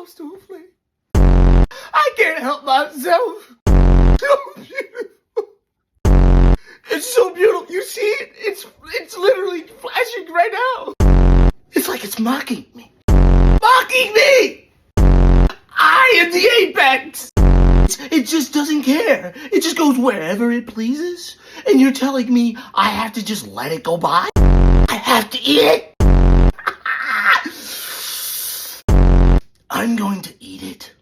close to a flame. I can't help myself. So beautiful. It's so beautiful. You see it? It's literally flashing right now. It's like it's mocking me. Mocking me! I am the apex! It just doesn't care. It just goes wherever it pleases. And you're telling me I have to just let it go by? I have to eat it? I'm going to eat it.